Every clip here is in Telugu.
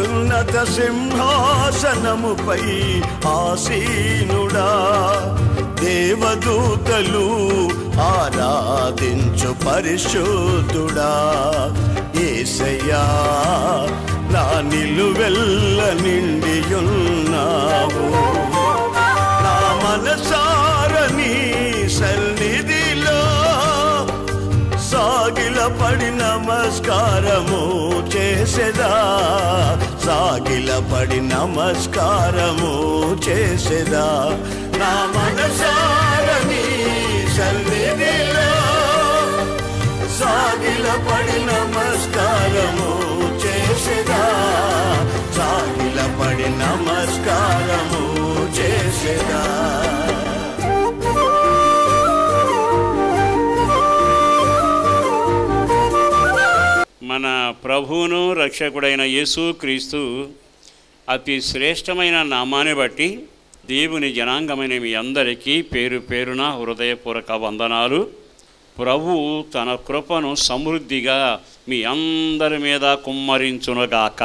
అత్యున్నత సింహాసనముపై ఆసీనుడా, దేవదూతలు ఆరాధించు పరిశుద్ధుడా. యేసయ్యా నా నిలువెల్ల నిండియున్నావు, నా మనసార నీ సన్నిధిలో సాగిలపడి నమస్కారము చేసెదా, సాగిలపడి నమస్కారము చేసెదా. నా మనసార నీ సన్నిధిలో సాగిలపడి నమస్కారము చేసెదా, సాగిలపడి నమస్కారము చేసెదా. మన ప్రభువును రక్షకుడైన యేసుక్రీస్తు అతి శ్రేష్టమైన నామాన్ని బట్టి దేవుని జనాంగమైన మీ అందరికీ పేరు పేరున హృదయపూర్వక వందనాలు. ప్రభువు తన కృపను సమృద్ధిగా మీ అందరి మీద కుమ్మరించునుగాక.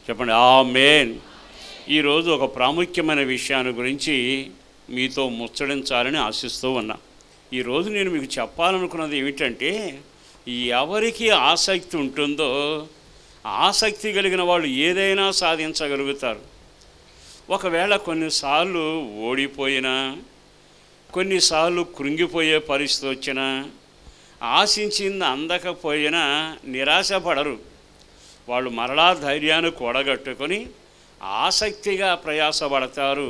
చెప్పండి ఆమేన్. ఈరోజు ఒక ప్రాముఖ్యమైన విషయాన్ని గురించి మీతో ముచ్చడించాలని ఆశిస్తూ ఉన్నా. ఈరోజు నేను మీకు చెప్పాలనుకున్నది ఏమిటంటే, ఎవరికి ఆసక్తి ఉంటుందో ఆసక్తి కలిగిన వాళ్ళు ఏదైనా సాధించగలుగుతారు. ఒకవేళ కొన్నిసార్లు ఓడిపోయినా, కొన్నిసార్లు కృంగిపోయే పరిస్థితి వచ్చినా, ఆశించింది అందకపోయినా నిరాశపడరు. వాళ్ళు మరలా ధైర్యాన్ని కూడగట్టుకొని ఆసక్తిగా ప్రయాసపడతారు.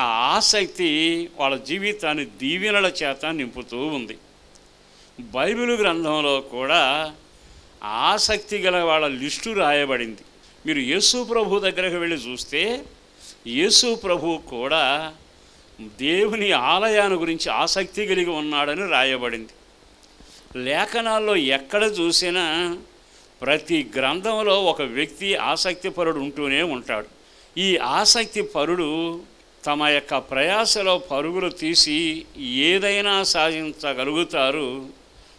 ఆ ఆసక్తి వాళ్ళ జీవితాన్ని దీవెనల చేత నింపుతూ ఉంది. బైబిల్ గ్రంథంలో కూడా ఆసక్తి గల వాళ్ళ లిస్టు రాయబడింది. మీరు యేసు ప్రభు దగ్గరకు వెళ్ళి చూస్తే యేసు ప్రభు కూడా దేవుని ఆలయాన్ని గురించి ఆసక్తి కలిగి ఉన్నాడని రాయబడింది. లేఖనాల్లో ఎక్కడ చూసినా ప్రతి గ్రంథంలో ఒక వ్యక్తి ఆసక్తిపరుడు ఉంటూనే ఉంటాడు. ఈ ఆసక్తి పరుడు తమ యొక్క ప్రయాసలో పరుగులు తీసి ఏదైనా సాధించగలుగుతారు.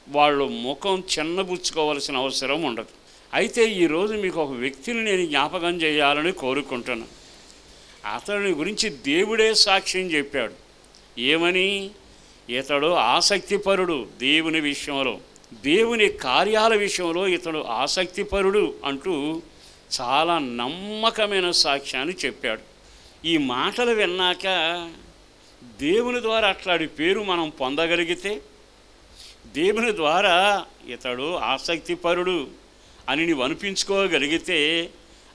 వాళ్ళు ముఖం చిన్నబుచ్చుకోవాల్సిన అవసరం ఉండదు. అయితే ఈరోజు మీకు ఒక వ్యక్తిని నేను జ్ఞాపకం చేయాలని కోరుకుంటున్నాను. అతని గురించి దేవుడే సాక్ష్యం చెప్పాడు. ఏమని? ఇతడు ఆసక్తిపరుడు, దేవుని విషయంలో, దేవుని కార్యాల విషయంలో ఇతడు ఆసక్తిపరుడు అంటూ చాలా నమ్మకమైన సాక్ష్యాన్ని చెప్పాడు. ఈ మాటలు విన్నాక దేవుని ద్వారా అట్లాంటి పేరు మనం పొందగలిగితే, దేవుని ద్వారా ఇతడు ఆసక్తిపరుడు అని నీవు అనిపించుకోగలిగితే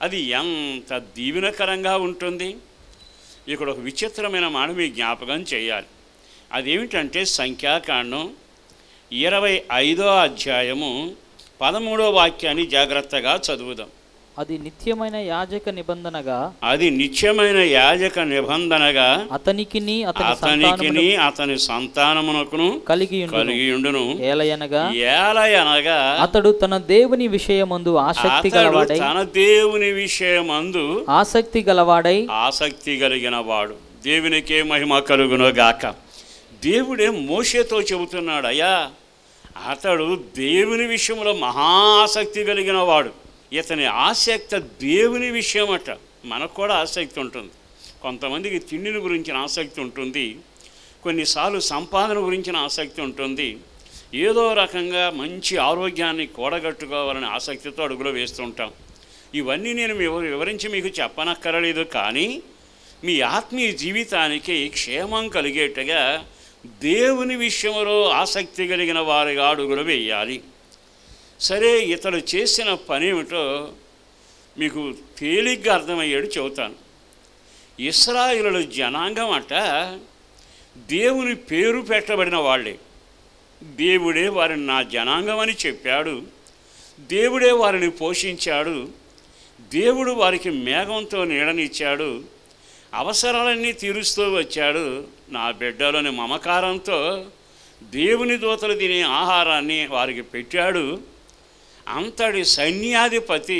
అది ఎంత దీవెనకరంగా ఉంటుంది. ఇక్కడ ఒక విచిత్రమైన మాట మీ జ్ఞాపకం చేయాలి. అదేమిటంటే సంఖ్యాకాండం 25వ అధ్యాయము 13వ వాక్యాన్ని జాగ్రత్తగా చదువుదాం. అది నిత్యమైన యాజక నిబంధనగా, అది నిత్యమైన యాజక నిబంధనగా అతనికిని అతని సంతానమునకును కలిగియుండును. ఏలయనగా అతడు తన దేవుని విషయమందు ఆసక్తి గలవాడై, తన దేవుని విషయమందు ఆసక్తి గలవాడై, ఆసక్తి కలిగిన వాడు. దేవునికే మహిమ కలుగును గాక. దేవుడే మోషేతో చెబుతున్నాడు, అయ్యా అతడు దేవుని విషయంలో మహా ఆసక్తి కలిగిన వాడు. ఇతని ఆసక్తి దేవుని విషయం అట. మనకు కూడా ఆసక్తి ఉంటుంది. కొంతమందికి తిండిని గురించిన ఆసక్తి ఉంటుంది, కొన్నిసార్లు సంపాదన గురించిన ఆసక్తి ఉంటుంది, ఏదో రకంగా మంచి ఆరోగ్యాన్ని కూడగట్టుకోవాలని ఆసక్తితో అడుగులో వేస్తుంటాం. ఇవన్నీ నేను వివరించి మీకు చెప్పనక్కరలేదు. కానీ మీ ఆత్మీయ జీవితానికి క్షేమం కలిగేట్టుగా దేవుని విషయంలో ఆసక్తి కలిగిన వారిగా అడుగులు వేయాలి. సరే, ఇతడు చేసిన పని ఏమిటో మీకు తేలిగ్గా అర్థమయ్యేడు చెబుతాను. ఇశ్రాయేలు జనాంగం అట దేవుని పేరు పెట్టబడిన వాళ్ళే. దేవుడే వారిని నా జనాంగం అని చెప్పాడు. దేవుడే వారిని పోషించాడు. దేవుడు వారికి మేఘంతో నీడనిచ్చాడు. అవసరాలన్నీ తీరుస్తూ వచ్చాడు. నా బిడ్డలోని మమకారంతో దేవుని దూతలు తినే ఆహారాన్ని వారికి పెట్టాడు. అంతటి సైన్యాధిపతి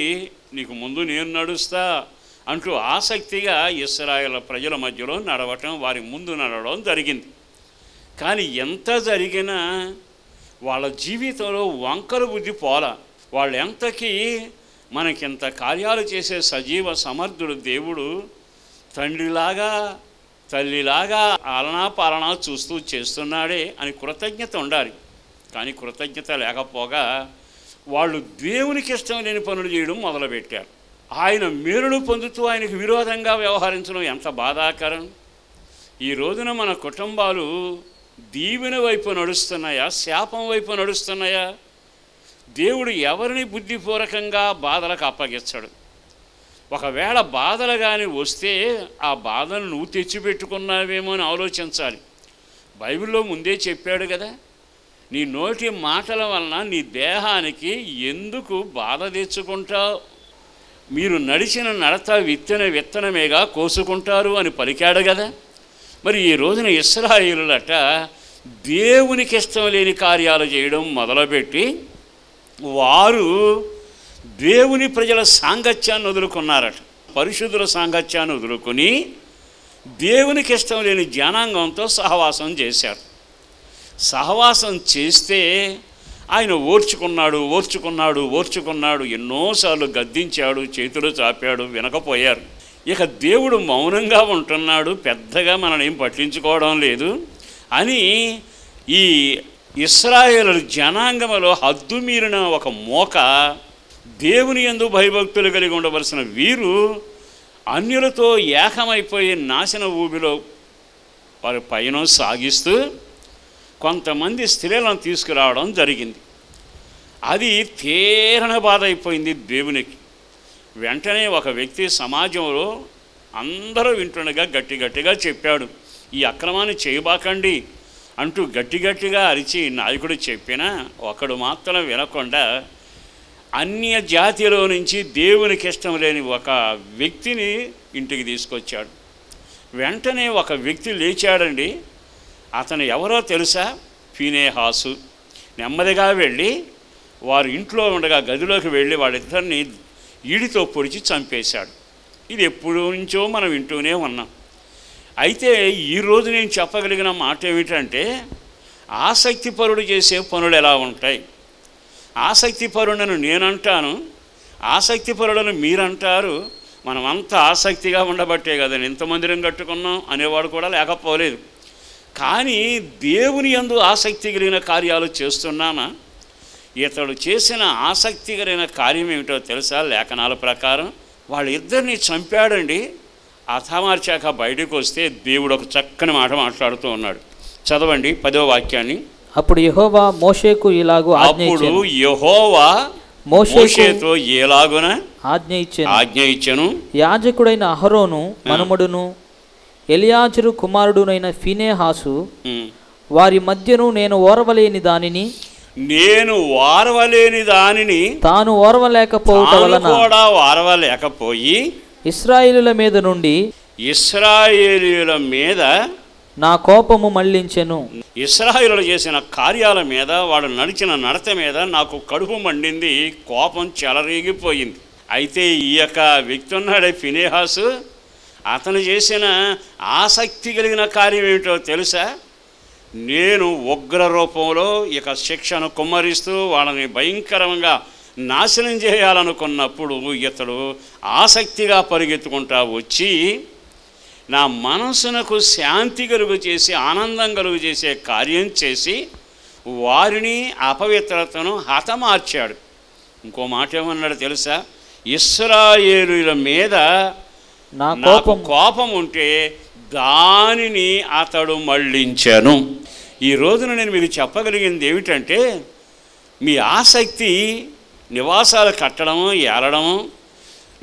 నీకు ముందు నేను నడుస్తా అంటూ ఆసక్తిగా ఇశ్రాయేలు ప్రజల మధ్యలో నడవటం, వారి ముందు నడవడం జరిగింది. కానీ ఎంత జరిగినా వాళ్ళ జీవితంలో వంకర బుద్ధి పోలా. వాళ్ళు ఎంతకీ మనకింత కార్యాలు చేసే సజీవ సమర్థుడు దేవుడు తండ్రిలాగా తల్లిలాగా ఆలనా పాలనా చూస్తూ చేస్తున్నాడే అని కృతజ్ఞత ఉండాలి. కానీ కృతజ్ఞత లేకపోగా వాళ్ళు దేవునికి ఇష్టం లేని పనులు చేయడం మొదలుపెట్టారు. ఆయన మేలును పొందుతూ ఆయనకు విరోధంగా వ్యవహరించడం ఎంత బాధాకరం. ఈ రోజున మన కుటుంబాలు దీవెన వైపు నడుస్తున్నాయా, శాపం వైపు నడుస్తున్నాయా? దేవుడు ఎవరిని బుద్ధిపూర్వకంగా బాధలకు అప్పగించడు. ఒకవేళ బాధలు కానీ వస్తే ఆ బాధను నువ్వు తెచ్చిపెట్టుకున్నావేమో అని ఆలోచించాలి. బైబిల్లో ముందే చెప్పాడు కదా, నీ నోటి మాటల వలన నీ దేహానికి ఎందుకు బాధ తెచ్చుకుంటావు? మీరు నడిచిన నడత విత్తనమేగా కోసుకుంటారు అని పలికాడు కదా. మరి ఈ రోజున ఇశ్రాయేలులట దేవునికి ఇష్టం లేని కార్యాలు చేయడం మొదలుపెట్టి వారు దేవుని ప్రజల సాంగత్యాన్ని వదులుకున్నారట. పరిశుద్ధుల సాంగత్యాన్ని వదులుకొని దేవునికి ఇష్టం లేని జనాంగంతో సహవాసం చేశారు. సహవాసం చేస్తే ఆయన ఓర్చుకున్నాడు. ఎన్నోసార్లు గద్దించాడు, చేతులు చాపాడు, వినకపోయారు. ఇక దేవుడు మౌనంగా ఉంటున్నాడు, పెద్దగా మనల్ని ఏం పట్టించుకోవడం లేదు అని ఈ ఇశ్రాయేలు జనాంగంలో హద్దు మీరిన ఒక మోక, దేవుని యందు భయభక్తులు కలిగి ఉండవలసిన వీరు అన్యులతో ఏకమైపోయి నాశన ఊబిలో వారి పయనం సాగిస్తూ కొంతమంది స్త్రీలను తీసుకురావడం జరిగింది. అది తీరణ బాధ అయిపోయింది దేవునికి. వెంటనే ఒక వ్యక్తి సమాజంలో అందరూ వింటుండగా గట్టిగా చెప్పాడు, ఈ అక్రమాన్ని చేయబాకండి అంటూ గట్టిగా అరిచి నాయకుడు చెప్పినా ఒకడు మాత్రం వినకుండా అన్య జాతిలో నుంచి దేవునికి ఇష్టం లేని ఒక వ్యక్తిని ఇంటికి తీసుకొచ్చాడు. వెంటనే ఒక వ్యక్తి లేచాడండి. అతను ఎవరో తెలుసా? ఫీనేహాసు. నెమ్మదిగా వెళ్ళి వారి ఇంట్లో ఉండగా గదిలోకి వెళ్ళి వాళ్ళిద్దరిని ఈడితో పొడిచి చంపేశాడు. ఇది ఎప్పుడు నుంచో మనం వింటూనే ఉన్నాం. అయితే ఈరోజు నేను చెప్పగలిగిన మాట ఏమిటంటే, ఆసక్తిపరుడు చేసే పనులు ఎలా ఉంటాయి? ఆసక్తిపరులను నేనంటాను, ఆసక్తిపరులను మీరంటారు. మనమంతా ఆసక్తిగా ఉండబట్టే కదా ఇంత మందిరం కట్టుకున్నాం అనేవాడు కూడా లేకపోలేదు. కానీ దేవుని యందు ఆసక్తి కలిగిన కార్యాలు చేస్తున్నామా? ఇతడు చేసిన ఆసక్తి కలిగిన కార్యం ఏమిటో తెలుసా? లేఖనాల ప్రకారం వాళ్ళిద్దరిని చంపాడండి. అథామార్చాక బయటకు వస్తే దేవుడు ఒక చక్కని మాట మాట్లాడుతూ ఉన్నాడు. చదవండి 10వ వాక్యాన్ని. అప్పుడు యెహోవా మోషేకు ఇలాగు మోషేతో ఎలాగున ఆజ్ఞ ఇచ్చెను. యాజకుడైన అహరోను మనుమడును ఎలియాజరు కుమారుడునైన ఫీనేహాసు వారి మధ్యను నేను ఓర్వలేని దానిని తాను ఓర్వలేకపోయి ఇశ్రాయేలుల మీద నా కోపము మళ్లించెను. ఇశ్రాయేలులు చేసిన కార్యాల మీద, వాడు నడిచిన నడత మీద నాకు కడుపు మండింది, కోపం చెలరేగిపోయింది. అయితే ఈ యొక్క వ్యక్తి ఉన్నాడే ఫీనేహాసు, అతను చేసిన ఆసక్తి కలిగిన కార్యం ఏమిటో తెలుసా? నేను ఉగ్ర రూపంలో ఇక శిక్షను కుమ్మరిస్తూ వాళ్ళని భయంకరంగా నాశనం చేయాలనుకున్నప్పుడు ఇతడు ఆసక్తిగా పరిగెత్తుకుంటా వచ్చి నా మనసునకు శాంతి కలుగు చేసి ఆనందం కలుగు చేసే కార్యం చేసి వారిని అపవిత్రతను హతమార్చాడు. ఇంకో మాట ఏమన్నాడు తెలుసా? ఇశ్రాయేలుల మీద నాకు కోపం ఉంటే దానిని అతడు మళ్ళించాను. ఈ రోజున నేను మీకు చెప్పగలిగింది ఏమిటంటే, మీ ఆసక్తి నివాసాలు కట్టడము, ఏలడము,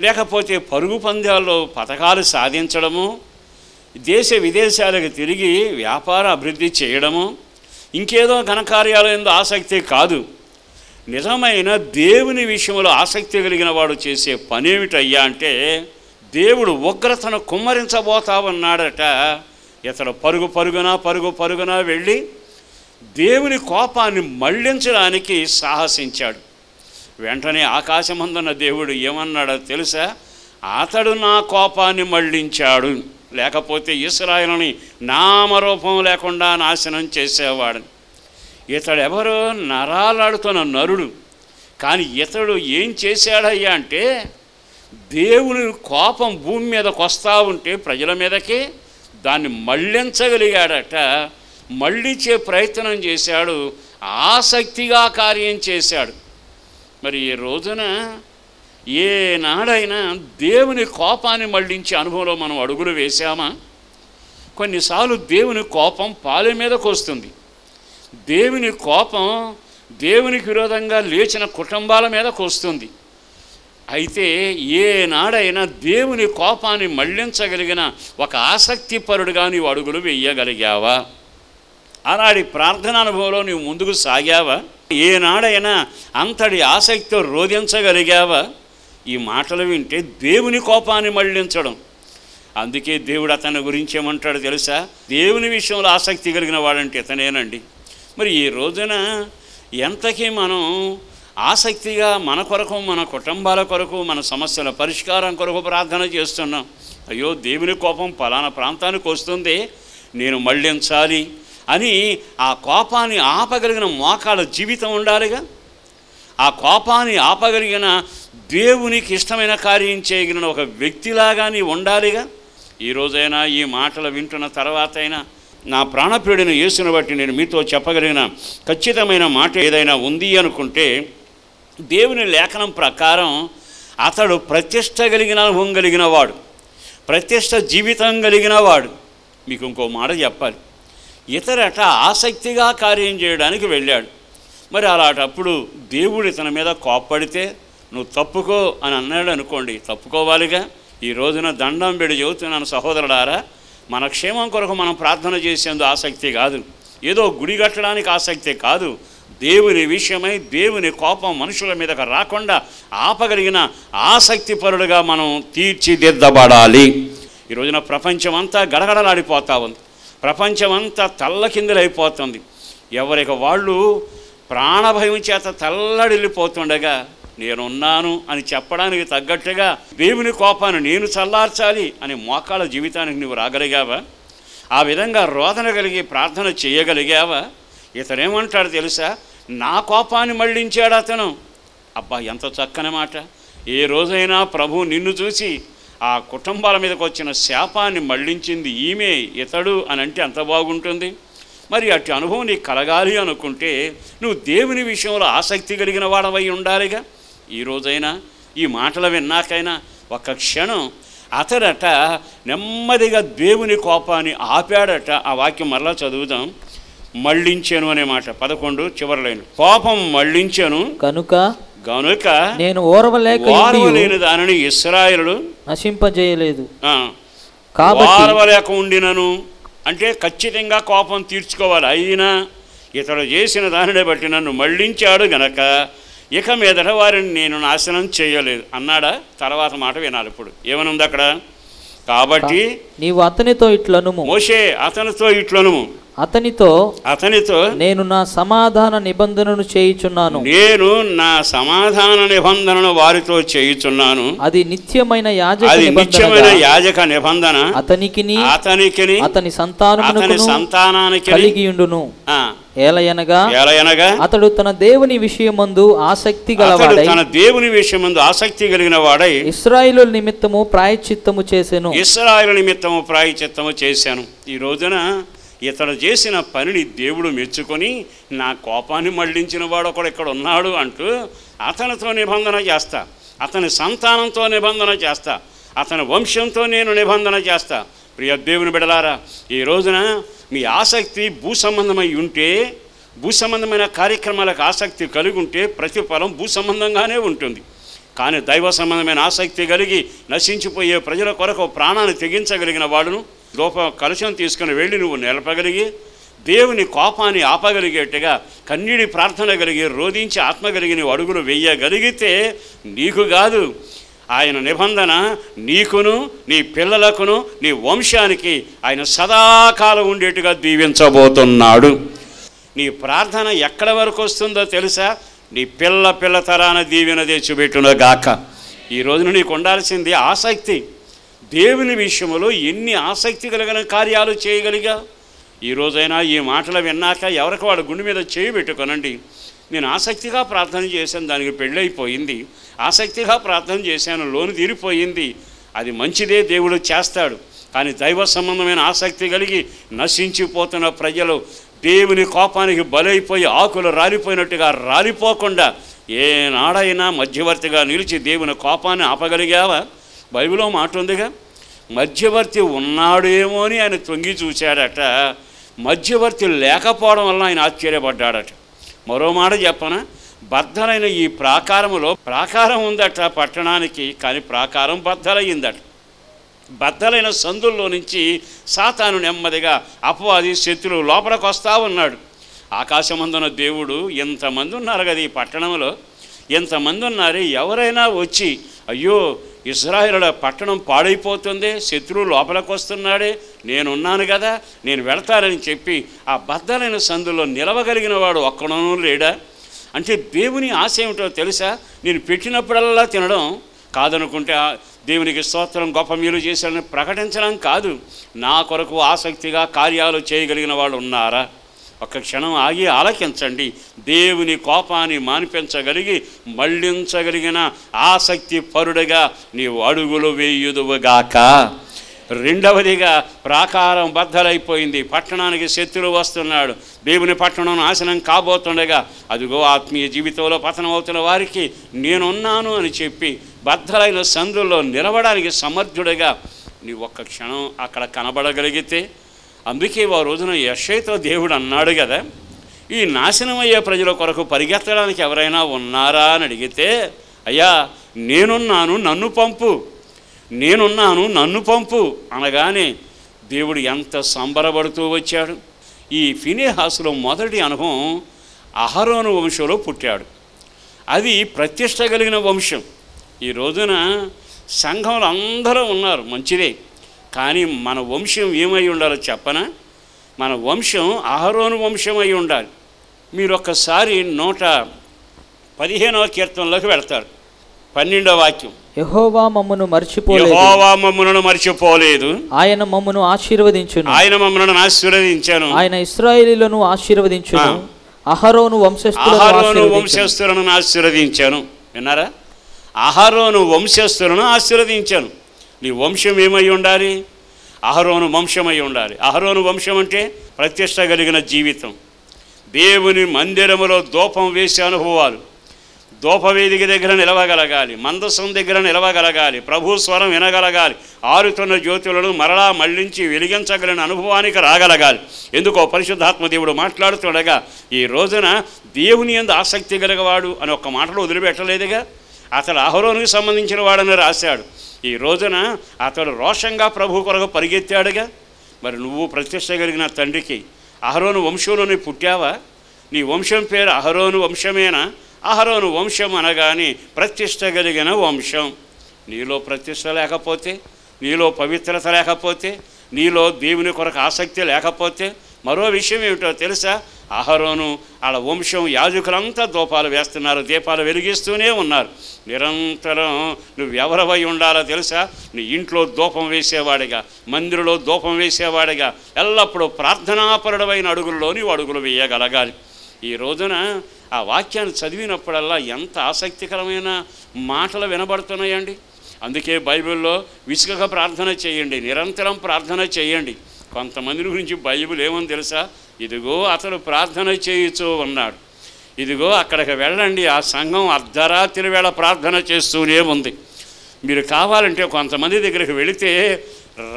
లేకపోతే పరుగు పందాల్లో పథకాలు సాధించడము, దేశ విదేశాలకు తిరిగి వ్యాపార అభివృద్ధి చేయడము, ఇంకేదో ఘనకార్యాల యందు ఆసక్తి కాదు. నిజమైన దేవుని విషయంలో ఆసక్తి కలిగిన వాడు చేసే పనేమిటయ్యా అంటే, దేవుడు ఉగ్రతను కుమ్మరించబోతా ఉన్నాడట. ఇతడు పరుగున వెళ్ళి దేవుని కోపాన్ని మళ్లించడానికి సాహసించాడు. వెంటనే ఆకాశమందున్న దేవుడు ఏమన్నాడో తెలుసా? అతడు నా కోపాన్ని మళ్లించాడు, లేకపోతే ఇశ్రాయేలుని నామరూపం లేకుండా నాశనం చేసేవాడు. ఇతడెవరో నరాలాడుతున్న నరుడు, కానీ ఇతడు ఏం చేశాడయ్యా అంటే, దేవుని కోపం భూమి మీదకి వస్తూ ఉంటే ప్రజల మీదకి దాన్ని మళ్ళించగలిగాడట. మళ్ళించే ప్రయత్నం చేశాడు, ఆసక్తిగా కార్యం చేశాడు. మరి ఈ రోజున ఏనాడైనా దేవుని కోపాన్ని మళ్ళించే అనుభవంలో మనం అడుగులు వేశామా? కొన్నిసార్లు దేవుని కోపం పాలె మీదకు వస్తుంది. దేవుని కోపం దేవునికి విరోధంగా లేచిన కుటుంబాల మీదకు వస్తుంది. అయితే ఏనాడైనా దేవుని కోపాన్ని మళ్ళించగలిగిన ఒక ఆసక్తిపరుడుగా నీవు అడుగులు వేయగలిగావా? అలాంటి ప్రార్థన అనుభవంలో నీవు ముందుకు సాగావా? ఏనాడైనా అంతటి ఆసక్తితో రోధించగలిగావా? ఈ మాటలు వింటే దేవుని కోపాన్ని మళ్ళించడం. అందుకే దేవుడు అతని గురించి ఏమంటాడు తెలుసా? దేవుని విషయంలో ఆసక్తి కలిగిన వాడంటే ఇతనేనండి. మరి ఈ రోజున ఎంతకీ మనం ఆసక్తిగా మన కొరకు, మన కుటుంబాల కొరకు, మన సమస్యల పరిష్కారం కొరకు ప్రార్థన చేస్తున్నాం. అయ్యో, దేవుని కోపం ఫలానా ప్రాంతానికి వస్తుంది, నేను మళ్ళించాలి అని ఆ కోపాన్ని ఆపగలిగిన మోకాళ్ళ జీవితం ఉండాలిగా. ఆ కోపాన్ని ఆపగలిగిన దేవునికి ఇష్టమైన కార్యం చేయగలిగిన ఒక వ్యక్తిలాగా నీ ఉండాలిగా. ఈరోజైనా ఈ మాటలు వింటున్న తర్వాత అయినా నా ప్రాణప్రియుడిని యేసుని బట్టి నేను మీతో చెప్పగలిగిన ఖచ్చితమైన మాట ఏదైనా ఉంది అనుకుంటే, దేవుని లేఖనం ప్రకారం అతడు ప్రతిష్ట కలిగిన అనుభవం కలిగిన వాడు, ప్రతిష్ట జీవితం కలిగిన వాడు. మీకు ఇంకో మాట చెప్పాలి, ఇతరట ఆసక్తిగా కార్యం చేయడానికి వెళ్ళాడు. మరి అలాంటప్పుడు దేవుడు ఇతని మీద కోప్పడితే నువ్వు తప్పుకో అని అన్నాడు అనుకోండి, తప్పుకోవాలిగా. ఈ రోజున దండం పెడి చెబుతున్నాను సహోదరులారా, మన క్షేమం కొరకు మనం ప్రార్థన చేసేందుకు ఆసక్తి కాదు, ఏదో గుడి కట్టడానికి ఆసక్తి కాదు, దేవుని విషయమై దేవుని కోపం మనుషుల మీదకు రాకుండా ఆపగలిగిన ఆసక్తిపరుడుగా మనం తీర్చిదిద్దబడాలి. ఈ రోజున ప్రపంచం అంతా గడగడలాడిపోతూ ఉంది, ప్రపంచమంతా తల్లకిందులైపోతుంది. ఎవరికి వాళ్ళు ప్రాణభయం చేత తల్లడిల్లిపోతుండగా నేనున్నాను అని చెప్పడానికి తగ్గట్టుగా దేవుని కోపాన్ని నేను చల్లార్చాలి అని మోకాళ్ళ జీవితానికి నువ్వు రాగలిగావా? ఆ విధంగా రోదన కలిగి ప్రార్థన చేయగలిగావా? ఇతనేమంటాడు తెలుసా? నా కోపాన్ని మళ్ళించాడు అతను. అబ్బా, ఎంత చక్కని మాట. ఏ రోజైనా ప్రభు నిన్ను చూసి ఆ కుటుంబాల మీదకి వచ్చిన శాపాన్ని మళ్ళించింది ఈమె, ఇతడు అని అంటే ఎంత బాగుంటుంది. మరి అటు అనుభవం నీకు కలగాలి అనుకుంటే నువ్వు దేవుని విషయంలో ఆసక్తి కలిగిన వాడవై ఉండాలిగా. ఈ రోజైనా ఈ మాటలు విన్నాకైనా ఒక్క క్షణం అతడట నెమ్మదిగా దేవుని కోపాన్ని ఆపాడట. ఆ వాక్యం మరలా చదువుదాం. మళ్ళించాను అనే మాట 11 చివరి లైన్. కోపం మళ్ళించాను గనుక నేను ఓర్వలేని దానిని ఇశ్రాయేలులు నశింపజేయలేదు. ఓర్వలేక ఉండినను అంటే ఖచ్చితంగా కోపం తీర్చుకోవాలి. అయినా ఇతడు చేసిన దానిని బట్టి నన్ను మళ్ళించాడు గనక ఇక మీదట వారిని నేను నాశనం చేయలేదు అన్నాడా? తర్వాత మాట వినాలి. ఇప్పుడు ఏమనుంది అక్కడ? కాబట్టి నీవు అతనితో ఇట్లనుము, మోషే అతనితో ఇట్లనుము, అతనితో నేను నా సమాధాన నిబంధనను చేయుచున్నాను, నేను నా సమాధాన నిబంధనను వారితో చేయుచున్నాను. అది నిత్యమైన యాజక నిబంధన అతనికిని అతని సంతానానికి కలిగియుండును. ఏలయనగా అతడు తన దేవుని విషయమందు ఆసక్తి కలిగిన వాడై ఇశ్రాయేలు నిమిత్తము ప్రాయశ్చిత్తము చేశాను. ఈ రోజున ఇతడు చేసిన పనిని దేవుడు మెచ్చుకొని నా కోపాన్ని మళ్లించిన వాడు ఒకడు ఇక్కడ ఉన్నాడు అంటూ అతనితో నిబంధన చేస్తా, అతని సంతానంతో నిబంధన చేస్తా, అతని వంశంతో నేను నిబంధన చేస్తా. ప్రియ దేవుని బిడ్డలారా, ఈ రోజున మీ ఆసక్తి భూ సంబంధమై ఉంటే, భూ సంబంధమైన కార్యక్రమాలకు ఆసక్తి కలిగి ఉంటే ప్రతిఫలం భూ సంబంధంగానే ఉంటుంది. కానీ దైవ సంబంధమైన ఆసక్తి కలిగి నశించిపోయే ప్రజల కొరకు ప్రాణాన్ని తెగించగలిగిన వాడును కలుషం తీసుకుని వెళ్ళి నువ్వు నిలపగలిగి దేవుని కోపాన్ని ఆపగలిగేట్టుగా కన్నీడి ప్రార్థన కలిగి రోధించి ఆత్మ కలిగి నీవు అడుగులు వేయగలిగితే నీకు కాదు, ఆయన నిబంధన నీకును నీ పిల్లలకును నీ వంశానికి ఆయన సదాకాలం ఉండేట్టుగా దీవించబోతున్నాడు. నీ ప్రార్థన ఎక్కడ వరకు వస్తుందో తెలుసా? నీ పిల్ల తరాన దీవెన తెచ్చిపెట్టునుగాక. ఈ రోజున నీకు ఉండాల్సింది ఆసక్తి. దేవుని విషయంలో ఎన్ని ఆసక్తి కలిగిన కార్యాలు చేయగలిగా. ఈ రోజైనా ఈ మాటలు విన్నాక ఎవరికి వాడు గుండె మీద చేయి పెట్టుకోనండి. నేను ఆసక్తిగా ప్రార్థన చేశాను, దానికి పెళ్ళైపోయింది. ఆసక్తిగా ప్రార్థన చేశాను, లోను తీరిపోయింది. అది మంచిదే, దేవుడు చేస్తాడు. కానీ దైవ సంబంధమైన ఆసక్తి కలిగి నశించిపోతున్న ప్రజలు దేవుని కోపానికి బలైపోయి ఆకులు రాలిపోయినట్టుగా రాలిపోకుండా ఏనాడైనా మధ్యవర్తిగా నిలిచి దేవుని కోపాన్ని ఆపగలిగావా? బైబిల్లో మాట ఉందిగా, మధ్యవర్తి ఉన్నాడేమో అని ఆయన తొంగి చూశాడట. మధ్యవర్తి లేకపోవడం వల్ల ఆయన ఆశ్చర్యపడ్డాడట. మరో మాట చెప్పనా, బద్దలైన ఈ ప్రాకారములో ప్రాకారం ఉందట పట్టణానికి, కానీ ప్రాకారం బద్దలయ్యిందట. బద్దలైన సందుల్లో నుంచి సాతాను నెమ్మదిగా అపవాది శత్రువు లోపలికి వస్తూ ఉన్నాడు. ఆకాశమందున దేవుడు ఎంతమంది ఉన్నారు కదా ఈ పట్టణంలో, ఎంతమంది ఉన్నారు. ఎవరైనా వచ్చి అయ్యో ఇశ్రాయేలుల పట్టణం పాడైపోతుంది, శత్రువు లోపలికి వస్తున్నాడే, నేనున్నాను కదా, నేను వెళతానని చెప్పి ఆ బద్దలైన సందులో నిలవగలిగిన వాడు ఒక్కడనూ లేడా? అంటే దేవుని ఆశ ఏమిటో తెలుసా? నేను పెట్టినప్పుడల్లా తినడం కాదనుకుంటే దేవునికి స్తోత్రం, గొప్ప మేలు చేశాడని ప్రకటించడం కాదు. నా కొరకు ఆసక్తిగా కార్యాలు చేయగలిగిన వాళ్ళు ఉన్నారా? ఒక్క క్షణం ఆగి ఆలకించండి. దేవుని కోపాన్ని మాన్పించగలిగి మళ్ళించగలిగిన ఆసక్తి పరుడుగా నీవు అడుగులు వేయుదువుగాక. రెండవదిగా, ప్రాకారం బద్దలైపోయింది, పట్టణానికి శత్రువు వస్తున్నాడు, దేవుని పట్టణం నాశనం కాబోతుండగా అదిగో ఆత్మీయ జీవితంలో పతనం అవుతున్న వారికి నేనున్నాను అని చెప్పి బద్దలైన సందుల్లో నిలవడానికి సమర్థుడిగా నీ ఒక్క క్షణం అక్కడ కనబడగలిగితే, అందుకే ఆ రోజున యెషయాతో దేవుడు అన్నాడు కదా, ఈ నాశనమయ్యే ప్రజల కొరకు పరిగెత్తడానికి ఎవరైనా ఉన్నారా అని అడిగితే, అయ్యా నేనున్నాను, నన్ను పంపు, నేనున్నాను, నన్ను పంపు అనగానే దేవుడు ఎంత సంబరపడుతూ వచ్చాడు. ఈ ఫినెహాసులో మొదటి అనుభవం అహరోను వంశంలో పుట్టాడు. అది ప్రతిష్ట కలిగిన వంశం. ఈ రోజున సంఘంలో అందరూ ఉన్నారు, మంచిదే. కానీ మన వంశం ఏమై ఉండాలో చెప్పనా? మన వంశం అహరోను వంశం అయి ఉండాలి. మీరు ఒక్కసారి 115వ కీర్తనలోకి వెళ్తారు. 12వ వాక్యం, యెహోవా మమ్మను మర్చిపోలేదు, యెహోవా మమ్మను మర్చిపోలేదు, ఆయన మమ్మను ఆశీర్వదించును, ఆయన మమ్మను ఆశీర్వదించాను, ఆయన ఇశ్రాయేలీయులను ఆశీర్వదించును, అహరోను వంశస్థులను ఆశీర్వదించాను. విన్నారా? అహరోను వంశస్థులను ఆశీర్వదించాను. నీ వంశం ఏమై ఉండాలి? అహరోను వంశమై ఉండాలి. అహరోను వంశం అంటే ప్రతిష్ట కలిగిన జీవితం, దేవుని మందిరములో ధూపం వేసే అనుభవాలు, ధూపవేదిక దగ్గర నిలవగలగాలి, మందసం దగ్గర నిలవగలగాలి, ప్రభు స్వరం వినగలగాలి, ఆరుతున్న జ్యోతులను మరలా మళ్లించి వెలిగించగలిగిన అనుభవానికి రాగలగాలి. ఎందుకో పరిశుద్ధాత్మ దేవుడు మాట్లాడుతుండగా ఈ రోజున దేవుని యందు ఆసక్తి గలగవాడు అని ఒక్క మాటలో వదిలిపెట్టలేదుగా. అతడు అహరోనుకి సంబంధించిన వాడని రాశాడు. ఈ రోజున అతడు రోషంగా ప్రభు కొరకు పరిగెత్తాడుగా. మరి నువ్వు ప్రతిష్ట కలిగిన తండ్రికి అహరోను వంశంలోనే పుట్టావా? నీ వంశం పేరు అహరోను వంశమేనా? అహరోను వంశం అనగానే ప్రతిష్ట కలిగిన వంశం. నీలో ప్రతిష్ట లేకపోతే, నీలో పవిత్రత లేకపోతే, నీలో దేవుని కొరకు ఆసక్తి లేకపోతే, మరో విషయం ఏమిటో తెలుసా? అహరోను వాళ్ళ వంశం యాజకులంతా ధూపాలు వేస్తున్నారు, దీపాలు వెలిగిస్తూనే ఉన్నారు. నిరంతరం నువ్వెవరవై ఉండాలో తెలుసా? నీ ఇంట్లో ధూపం వేసేవాడిగా, మందిరంలో ధూపం వేసేవాడిగా, ఎల్లప్పుడూ ప్రార్థనాపరుడమైన అడుగుల్లో నీవు అడుగులు వేయగలగాలి. ఈ రోజున ఆ వాక్యాన్ని చదివినప్పుడల్లా ఎంత ఆసక్తికరమైన మాటలు వినబడుతున్నాయండి. అందుకే బైబిల్లో విసుగక ప్రార్థన చేయండి, నిరంతరం ప్రార్థన చేయండి. కొంతమంది గురించి బైబిల్ ఏమని తెలుసా? ఇదిగో అతడు ప్రార్థన చేయుచూ ఉన్నాడు, ఇదిగో అక్కడికి వెళ్ళండి, ఆ సంఘం అర్ధరాత్రి వేళ ప్రార్థన చేస్తూనే ఉంది. మీరు కావాలంటే కొంతమంది దగ్గరికి వెళితే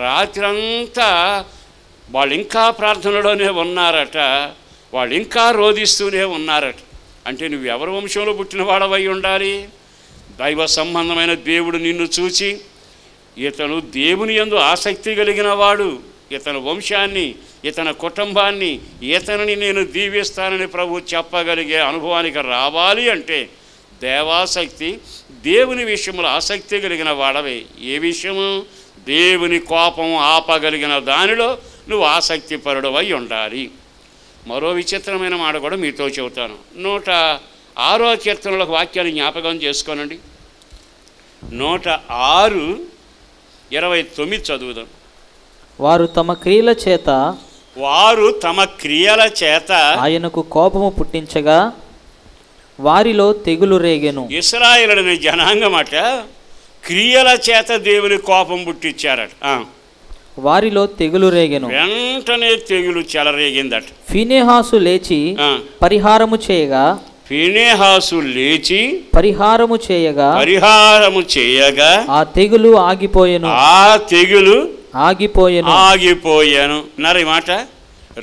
రాత్రంతా వాళ్ళు ఇంకా ప్రార్థనలోనే ఉన్నారట, వాళ్ళు ఇంకా రోధిస్తూనే ఉన్నారట. అంటే నువ్వు ఎవరి వంశంలో పుట్టిన వాడవై ఉండాలి? దైవ సంబంధమైన దేవుడు నిన్ను చూచి ఇతను దేవుని యందు ఆసక్తి కలిగిన వాడు, ఇతని వంశాన్ని, ఇతని కుటుంబాన్ని, ఇతనిని నేను దీవిస్తానని ప్రభు చెప్పగలిగే అనుభవానికి రావాలి అంటే దేవాసక్తి, దేవుని విషయంలో ఆసక్తి కలిగిన వాడవే. ఏ విషయము? దేవుని కోపం ఆపగలిగిన దానిలో నువ్వు ఆసక్తిపరుడవై ఉండాలి. మరో విచిత్రమైన మాట కూడా మీతో చెబుతాను. 106వ కీర్తనలకు వాక్యాన్ని జ్ఞాపకం చేసుకోనండి. 106:29 చదువుదాం. వారు తమ క్రియల చేత ఆయనకు కోపము పుట్టించగా వారిలో తెగులు రేగెను. ఇశ్రాయేలుని జనాంగమట క్రియల చేత దేవుని కోపం పుట్టించారట. వారిలో తెగులు రేగెను. వెంటనే తెగులు చెలరేగిందట. ఫీనెహాసు లేచి పరిహారము చేయగా ఫీనెహాసు లేచి పరిహారము చేయగా ఆ తెగులు ఆగిపోయెను. ఆగిపోయాను అన్నారు ఈ మాట.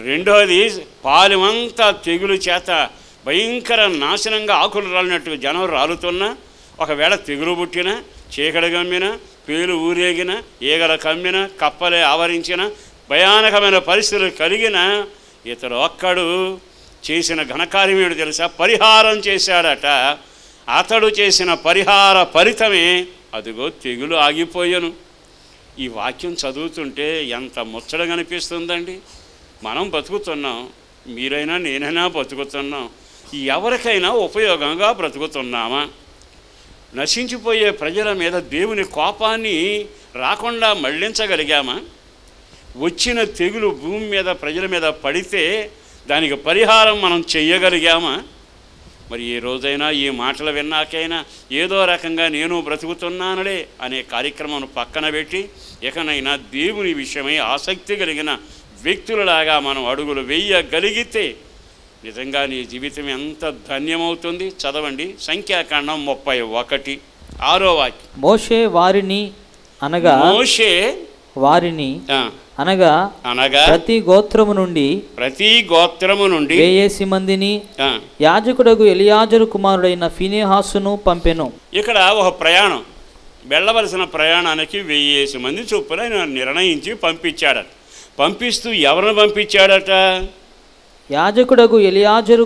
రెండోది, పాలెమంతా తెగులు చేత భయంకర నాశనంగా ఆకులు రాలినట్టుగా జనం రాలుతున్నా, ఒకవేళ తెగులు పుట్టిన, చీకటి గమ్మిన, పేలు ఊరేగిన, ఈగల కమ్మిన, కప్పలే ఆవరించిన, భయానకమైన పరిస్థితులు కలిగిన ఇతడు ఒక్కడు చేసిన ఘనకార్యం ఏమిటి తెలుసా? పరిహారం చేశాడట. అతడు చేసిన పరిహార ఫలితమే అదిగో తెగులు ఆగిపోయాను. ఈ వాక్యం చదువుతుంటే ఎంత ముచ్చటగా అనిపిస్తుందండి. మనం బతుకుతున్నాం, మీరైనా నేనైనా బతుకుతున్నాం. ఎవరికైనా ఉపయోగంగా బ్రతుకుతున్నామా? నశించిపోయే ప్రజల మీద దేవుని కోపాన్ని రాకుండా మళ్లించగలిగామా? వచ్చిన తెగులు భూమి మీద ప్రజల మీద పడితే దానికి పరిహారం మనం చెయ్యగలిగామా? మరి ఏ రోజైనా ఈ మాటలు విన్నాకైనా ఏదో రకంగా నేను బ్రతుకుతున్నానులే అనే కార్యక్రమం పక్కన పెట్టి ఎకనైనా దేవుని విషయమై ఆసక్తి కలిగిన వ్యక్తులలాగా మనం అడుగులు వేయగలిగితే నిజంగా నీ జీవితం ఎంత ధన్యమవుతుంది. చదవండి, సంఖ్యాకాండం 31 6వ వాక్యం. మోషే వారిని అనగా ప్రతి గోత్రము నుండి 1000 మందిని యాజకుడగు ఎలియాజరు కుమారుడైన ఫీనెహాసును పంపెను. ఇక్కడ ఒక ప్రయాణం, వెళ్ళవలసిన ప్రయాణానికి 1000 మంది చొప్పున ఆయన నిర్ణయించి పంపించాడట. పంపిస్తూ ఎవరిని పంపించాడట? యాజకుడగు ఎలియాజరు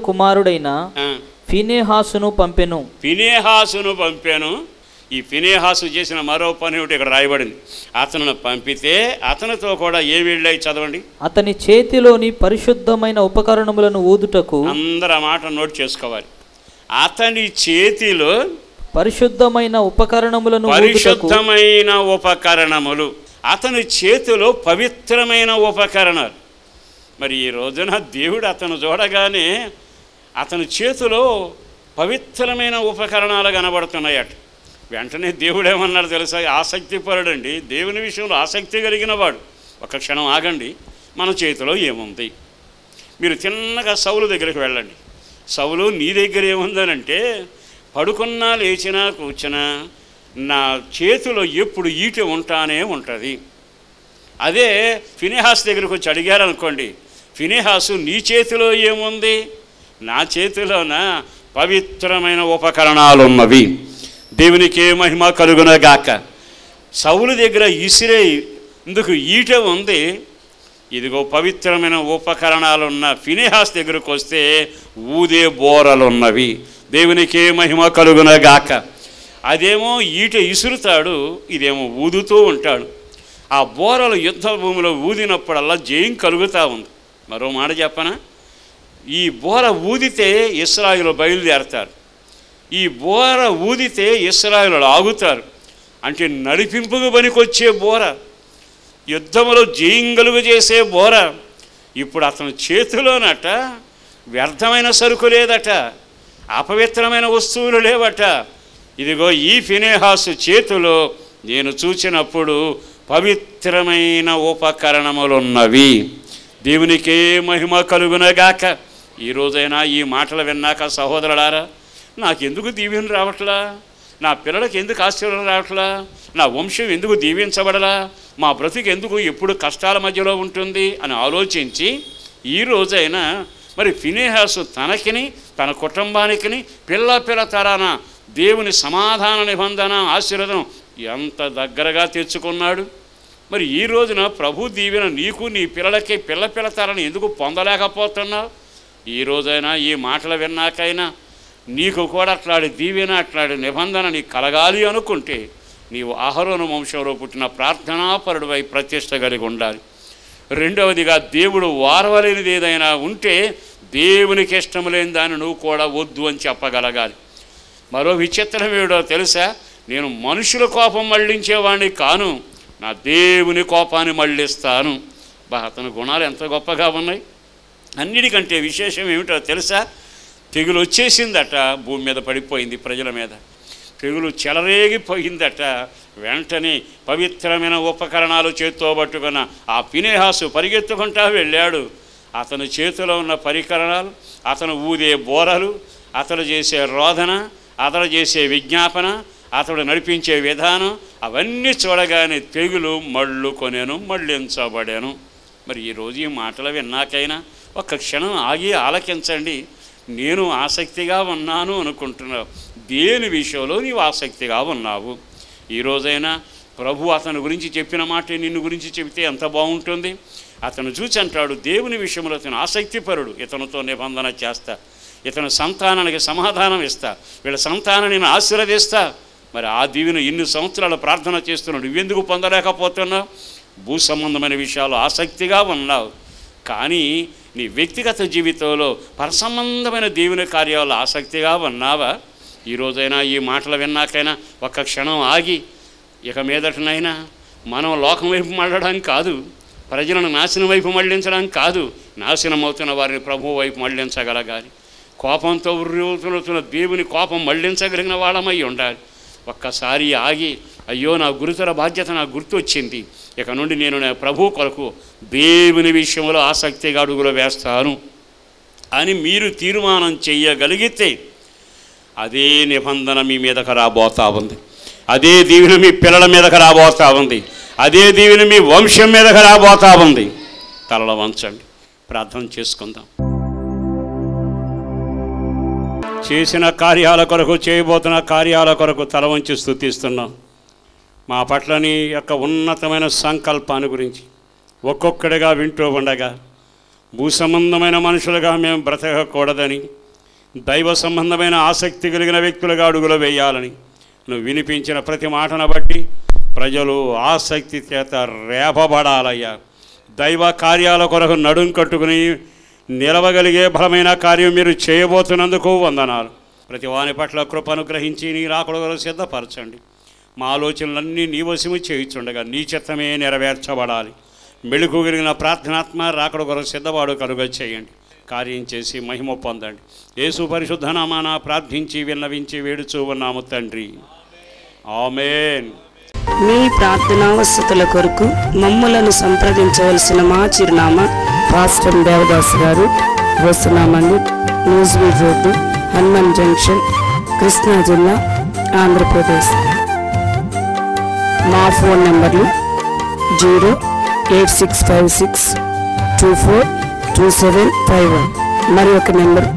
కుమారుడైన ఫీనెహాసును పంపెను. ఈ ఫీనెహాసు చేసిన మరో పని ఒకటి ఇక్కడ రాయబడింది. అతను పంపితే అతనితో కూడా ఏ వీళ్ళై చదవండి. అతని చేతిలోని పరిశుద్ధమైన ఉపకరణములను ఊదుటకు. అందరూ ఆ మాట నోట్ చేసుకోవాలి. అతని చేతిలో పరిశుద్ధమైన ఉపకరణములు, అతని చేతిలో పవిత్రమైన ఉపకరణాలు. మరి ఈ రోజున దేవుడు అతను చూడగానే అతని చేతిలో పవిత్రమైన ఉపకరణాలు కనబడుతున్నాయట. వెంటనే దేవుడు ఏమన్నాడు తెలుసా? ఆసక్తిపరుడండి, దేవుని విషయంలో ఆసక్తి కలిగిన వాడు. ఒక క్షణం ఆగండి, మన చేతిలో ఏముంది? మీరు తిన్నగా సౌలు దగ్గరికి వెళ్ళండి. సౌలు, నీ దగ్గర ఏముందనంటే, పడుకున్నా లేచినా కూర్చున్నా నా చేతిలో ఎప్పుడు ఈట ఉంటానే ఉంటుంది. అదే ఫీనెహాసు దగ్గరికి వచ్చి అడిగారు అనుకోండి, ఫీనెహాసు నీ చేతిలో ఏముంది? నా చేతిలోన పవిత్రమైన ఉపకరణాలు ఉన్నవి. దేవునికే మహిమ కలుగునగాక. సౌలు దగ్గర ఇసిరే ఇందుకు ఈట ఉంది, ఇదిగో పవిత్రమైన ఉపకరణాలున్న ఫీనెహాసు దగ్గరకు వస్తే ఊదే బోరలున్నవి. దేవునికే మహిమ కలుగునగాక. అదేమో ఈట ఇసురుతాడు, ఇదేమో ఊదుతూ ఉంటాడు. ఆ బోరలు యుద్ధ భూమిలో ఊదినప్పుడల్లా జయం కలుగుతూ ఉంది. మరో మాట చెప్పనా? ఈ బోర ఊదితే ఇశ్రాయేలు బయలుదేరతారు, ఈ బోర ఊదితే ఇశ్రాయేలు ఆగుతారు. అంటే నడిపింపుకు పనికొచ్చే బోర, యుద్ధములో జయం కలుగు చేసే బోర. ఇప్పుడు అతని చేతిలోనట వ్యర్థమైన సరుకు లేదట, అపవిత్రమైన వస్తువులు లేవట. ఇదిగో ఈ ఫీనెహాసు చేతిలో నేను చూసినప్పుడు పవిత్రమైన ఉపకరణములున్నవి. దేవునికే మహిమ కలుగునగాక. ఈరోజైనా ఈ మాటలు విన్నాక సహోదరులారా, నాకెందుకు దీవెన రావట్లా? నా పిల్లలకి ఎందుకు ఆశీర్వాదం రావట్లా? నా వంశం ఎందుకు దీవించబడలా? మా బ్రతుకు ఎందుకు ఎప్పుడు కష్టాల మధ్యలో ఉంటుంది అని ఆలోచించి ఈ రోజైనా మరి ఫీనెహాసు తనకిని తన కుటుంబానికి పిల్ల తరాన దేవుని సమాధాన నిబంధన ఆశీర్వాదం ఎంత దగ్గరగా తెచ్చుకున్నాడు. మరి ఈ రోజున ప్రభు దీవెన నీకు నీ పిల్లలకి పిల్ల తరాన్ని ఎందుకు పొందలేకపోతున్నావు? ఈ రోజైనా ఈ మాటలు విన్నాకైనా నీకు కూడా అట్లాంటి దీవెన అట్లాంటి నిబంధన నీకు కలగాలి అనుకుంటే నీవు అహరోను వంశంలో పుట్టిన ప్రార్థనాపరుడివై ప్రతిష్ట కలిగి ఉండాలి. రెండవదిగా, దేవుడు వారవలేనిది ఏదైనా ఉంటే దేవునికి ఇష్టం లేని దాన్ని నువ్వు కూడా వద్దు అని చెప్పగలగాలి. మరో విచిత్రం ఏమిటో తెలుసా? నేను మనుషుల కోపం మళ్లించేవాడిని కాను, నా దేవుని కోపాన్ని మళ్లిస్తాను. అతని గుణాలు ఎంత గొప్పగా ఉన్నాయి. అన్నిటికంటే విశేషం ఏమిటో తెలుసా? తెగులు వచ్చేసిందట, భూమి మీద పడిపోయింది, ప్రజల మీద తెగులు చెలరేగిపోయిందట. వెంటనే పవిత్రమైన ఉపకరణాలు చేత్తో పట్టుకున్న ఆ ఫినెహాసు పరిగెత్తుకుంటా వెళ్ళాడు. అతని చేతిలో ఉన్న పరికరణాలు, అతను ఊదే బోరలు, అతడు చేసే రోదన, అతడు చేసే విజ్ఞాపన, అతడు నడిపించే విధానం అవన్నీ చూడగానే తెగులు మళ్ళించబడాను. మరి ఈరోజు ఈ మాటలు విన్నాకైనా ఒక్క క్షణం ఆగి ఆలకించండి. నేను ఆసక్తిగా ఉన్నాను అనుకుంటున్నావు, దేని విషయంలో నీవు ఆసక్తిగా ఉన్నావు? ఈరోజైనా ప్రభు అతని గురించి చెప్పిన మాట నిన్ను గురించి చెబితే ఎంత బాగుంటుంది. అతను చూసి అంటాడు, దేవుని విషయంలో అతను ఆసక్తిపరుడు, ఇతనితో నిబంధన చేస్తా, ఇతని సంతానానికి సమాధానం ఇస్తా, వీళ్ళ సంతానాన్ని నేను ఆశీర్వదిస్తా. మరి ఆ దీవెన ఇన్ని సంవత్సరాలు ప్రార్థన చేస్తున్నాడు, నువ్వెందుకు పొందలేకపోతున్నావు? భూ సంబంధమైన విషయాలు ఆసక్తిగా ఉన్నావు, కానీ నీ వ్యక్తిగత జీవితంలో పరసంబంధమైన దేవుని కార్యాలు ఆసక్తిగా ఉన్నావా? ఈరోజైనా ఈ మాటలు విన్నాకైనా ఒక్క క్షణం ఆగి, ఇక మీదటనైనా మనం లోకం వైపు మళ్ళడానికి కాదు, ప్రజలను నాశనం వైపు మళ్లించడానికి కాదు, నాశనం అవుతున్న వారిని ప్రభువు వైపు మళ్లించగలగాలి. కోపంతో ఉర్రూతున్న దేవుని కోపం మళ్లించగలిగిన వాళ్ళమై ఉండాలి. ఒక్కసారి ఆగి, అయ్యో నా గురుతర బాధ్యత నాకు గుర్తొచ్చింది, ఇక నుండి నేను నా ప్రభు కొరకు దేవుని విషయంలో ఆసక్తిగా అడుగులు వేస్తాను అని మీరు తీర్మానం చేయగలిగితే అదే నిబంధన మీ మీదకు రాబోతా ఉంది, అదే దీవెన మీ పిల్లల మీదకు రాబోతా ఉంది, అదే దీవెన మీ వంశం మీదకు రాబోతా ఉంది. తలల వంచండి, ప్రార్థన చేసుకుందాం. చేసిన కార్యాల కొరకు, చేయబోతున్న కార్యాల కొరకు తల వంచి స్తుతిస్తున్నాం. మా పట్ల నీ యొక్క ఉన్నతమైన సంకల్పాన్ని గురించి ఒక్కొక్కడిగా వింటూ ఉండగా, భూ సంబంధమైన మనుషులుగా మేము బ్రతకకూడదని, దైవ సంబంధమైన ఆసక్తి కలిగిన వ్యక్తులుగా అడుగులు వేయాలని నువ్వు వినిపించిన ప్రతి మాటను బట్టి ప్రజలు ఆసక్తి చేత రేపబడాలయ్యా. దైవ కార్యాల కొరకు నడుం కట్టుకుని నిలవగలిగే బలమైన కార్యం మీరు చేయబోతున్నందుకు వందనాలు. ప్రతి వాని పట్ల కృపను గ్రహించి నీ రాకడ కొరకు సిద్ధపరచండి. మా ఆలోచనలన్నీ నీ వశము చేయించుండగా నీ చిత్తమే నెరవేర్చబడాలి. మెళుకు కలిగిన ప్రార్థనాత్మ రాకడ కొరకు సిద్ధపాడు కలుగ చేయండి. కార్యం చేసి మహిమ పొందండి. యేసు పరిశుద్ధ నామాన ప్రార్థించి విన్నవించి వేడుచూ ఉన్నాము తండ్రి, ఆమేన్. మీ ప్రార్థనావసతుల కొరకు మమ్మలను సంప్రదించవలసిన మా చిరునామా పాస్టర్ దేవదాస్ గారు, వస్తున్నామండి, న్యూస్వీడ్ రోడ్డు, హనుమాన్ జంక్షన్, కృష్ణా జిల్లా, ఆంధ్రప్రదేశ్. మా ఫోన్ నెంబర్లు 08656242751, మరి ఒక నెంబర్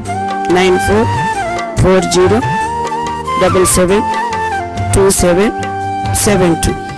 9440772772.